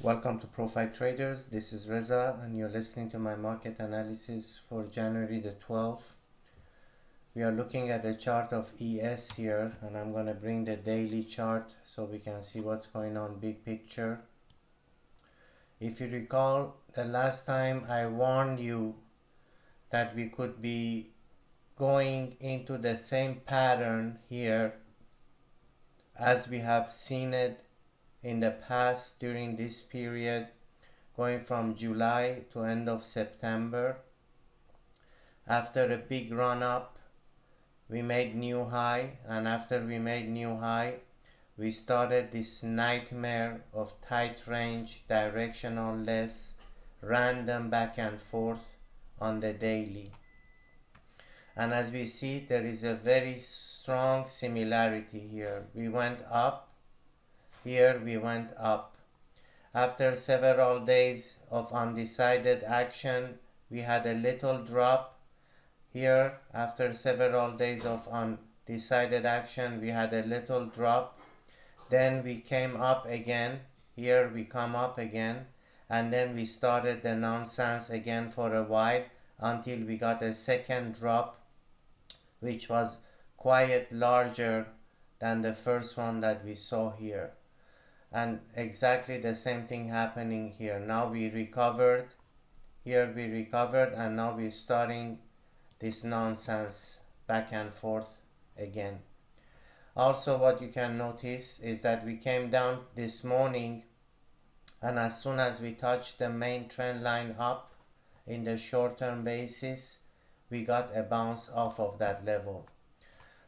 Welcome to Profiletraders. This is Reza and you're listening to my market analysis for January the 12th. We are looking at the chart of ES here, and I'm going to bring the daily chart so we can see what's going on big picture. If you recall, the last time I warned you that we could be going into the same pattern here as we have seen it in the past during this period, going from July to end of September. After a big run up, we made new high, and after we made new high, we started this nightmare of tight range, directional less, random back and forth on the daily. And as we see, there is a very strong similarity here. We went up, here we went up. After several days of undecided action, we had a little drop. Here, after several days of undecided action, we had a little drop. Then we came up again. Here we come up again. And then we started the nonsense again for a while until we got a second drop, which was quite larger than the first one that we saw here. And exactly the same thing happening here. Now we recovered, here we recovered, and now we're starting this nonsense back and forth again. Also, what you can notice is that we came down this morning, and as soon as we touched the main trend line up in the short-term basis, we got a bounce off of that level.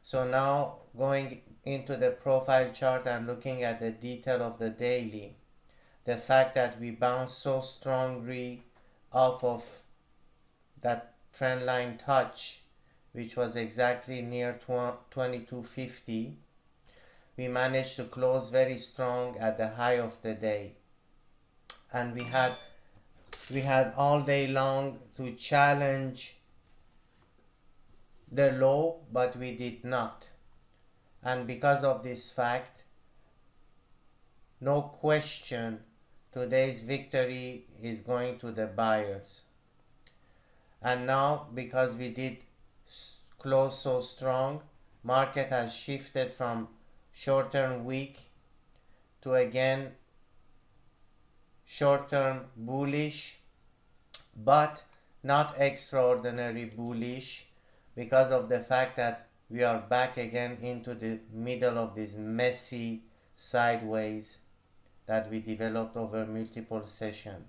So now going into the profile chart and looking at the detail of the daily, the fact that we bounced so strongly off of that trend line touch, which was exactly near 2250, we managed to close very strong at the high of the day. And we had all day long to challenge the low, but we did not. And because of this fact, no question, today's victory is going to the buyers. And now, because we did close so strong, market has shifted from short-term weak to again short-term bullish, but not extraordinary bullish, because of the fact that we are back again into the middle of this messy sideways that we developed over multiple sessions.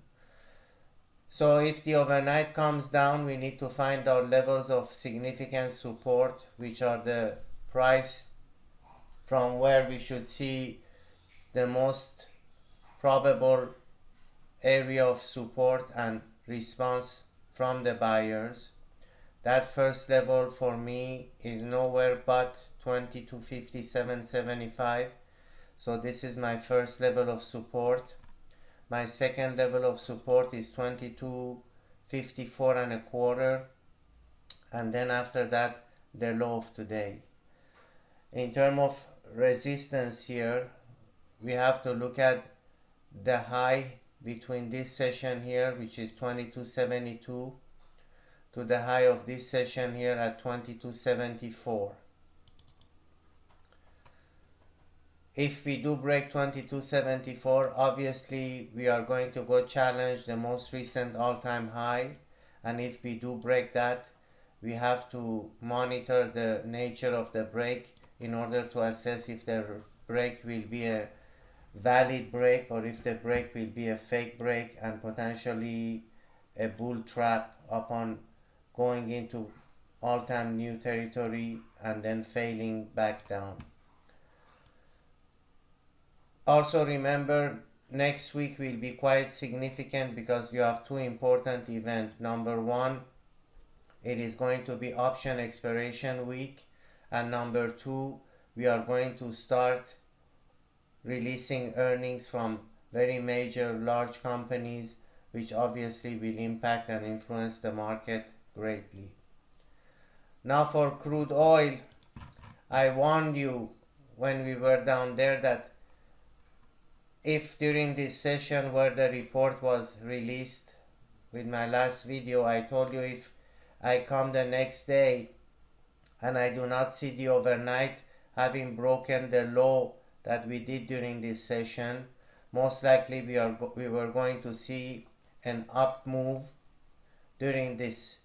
So if the overnight comes down, we need to find our levels of significant support, which are the price from where we should see the most probable area of support and response from the buyers. That first level for me is nowhere but 2257.75. So this is my first level of support. My second level of support is 2254.25, and then after that the low of today. In terms of resistance here, we have to look at the high between this session here, which is 2272, to the high of this session here at 2274. If we do break 2274, obviously we are going to go challenge the most recent all-time high, and if we do break that, we have to monitor the nature of the break in order to assess if the break will be a valid break or if the break will be a fake break and potentially a bull trap upon going into all-time new territory and then failing back down. Also remember, next week will be quite significant because you have two important events. Number one, it is going to be option expiration week, and number two, we are going to start releasing earnings from very major large companies, which obviously will impact and influence the market greatly. Now for crude oil, I warned you when we were down there that if during this session where the report was released with my last video, I told you if I come the next day and I do not see the overnight having broken the low that we did during this session, most likely we were going to see an up move during this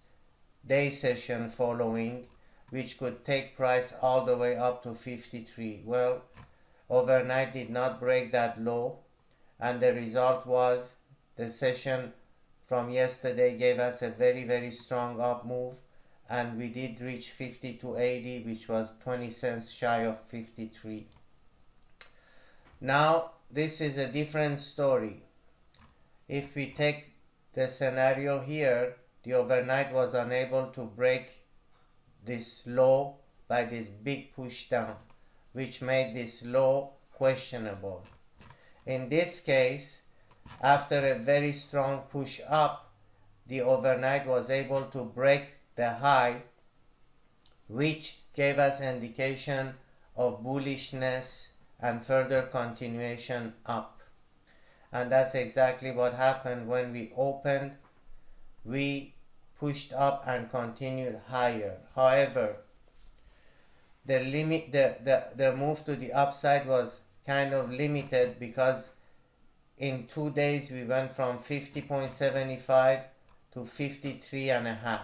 day session following, which could take price all the way up to 53. Well, overnight did not break that low, and the result was the session from yesterday gave us a very strong up move, and we did reach 52.80, which was 20 cents shy of 53. Now this is a different story. If we take the scenario here, the overnight was unable to break this low by this big push down, which made this low questionable. In this case, after a very strong push up, the overnight was able to break the high, which gave us indication of bullishness and further continuation up. And that's exactly what happened. When we opened, we pushed up and continued higher. However, the move to the upside was kind of limited, because in 2 days we went from 50.75 to 53.5.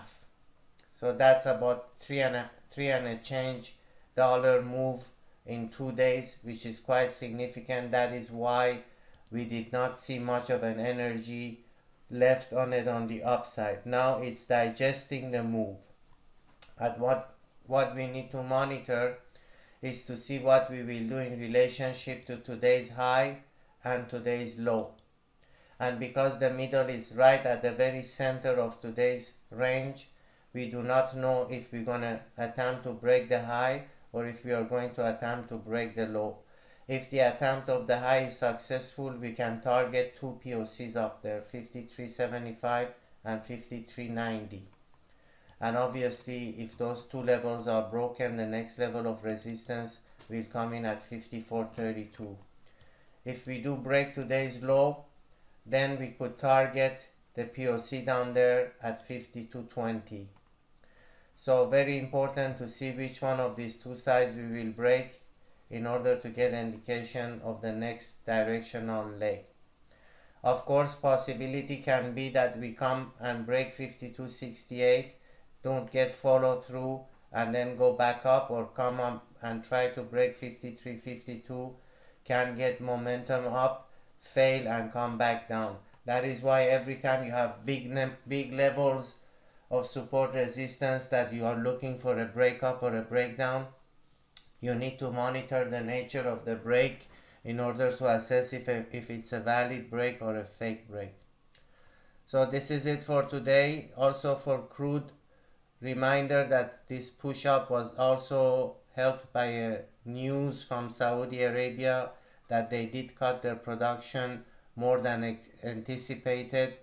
So that's about three and a change dollar move in 2 days, which is quite significant. That is why we did not see much of an energy left on it on the upside. Now it's digesting the move. And what we need to monitor is to see what we will do in relationship to today's high and today's low. And because the middle is right at the very center of today's range, we do not know if we're going to attempt to break the high or if we are going to attempt to break the low. If the attempt of the high is successful, we can target two POCs up there, 53.75 and 53.90. And obviously, if those two levels are broken, the next level of resistance will come in at 54.32. If we do break today's low, then we could target the POC down there at 52.20. So very important to see which one of these two sides we will break in order to get indication of the next directional leg. Of course, possibility can be that we come and break 52.68, don't get follow through, and then go back up, or come up and try to break 53.52, can get momentum up, fail, and come back down. That is why every time you have big levels of support resistance that you are looking for a breakup or a breakdown, you need to monitor the nature of the break in order to assess if it's a valid break or a fake break. So this is it for today. Also for crude, reminder that this push up was also helped by a news from Saudi Arabia that they did cut their production more than anticipated.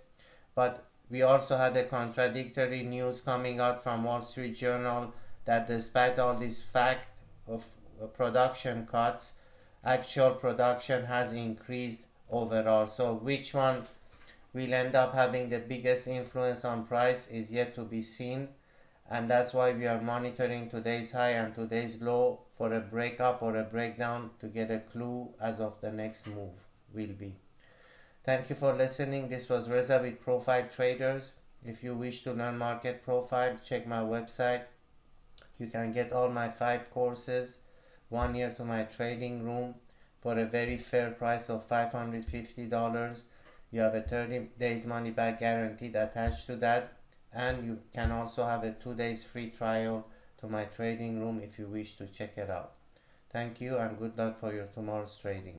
But we also had a contradictory news coming out from Wall Street Journal that despite all this fact of production cuts, actual production has increased overall. So which one will end up having the biggest influence on price is yet to be seen, and that's why we are monitoring today's high and today's low for a breakup or a breakdown to get a clue as of the next move will be. Thank you for listening. This was Reza with Profiletraders. If you wish to learn market profile, check my website. You can get all my 5 courses, 1 year to my trading room for a very fair price of $550. You have a 30 days money back guaranteed attached to that, and you can also have a 2 days free trial to my trading room if you wish to check it out. Thank you and good luck for your tomorrow's trading.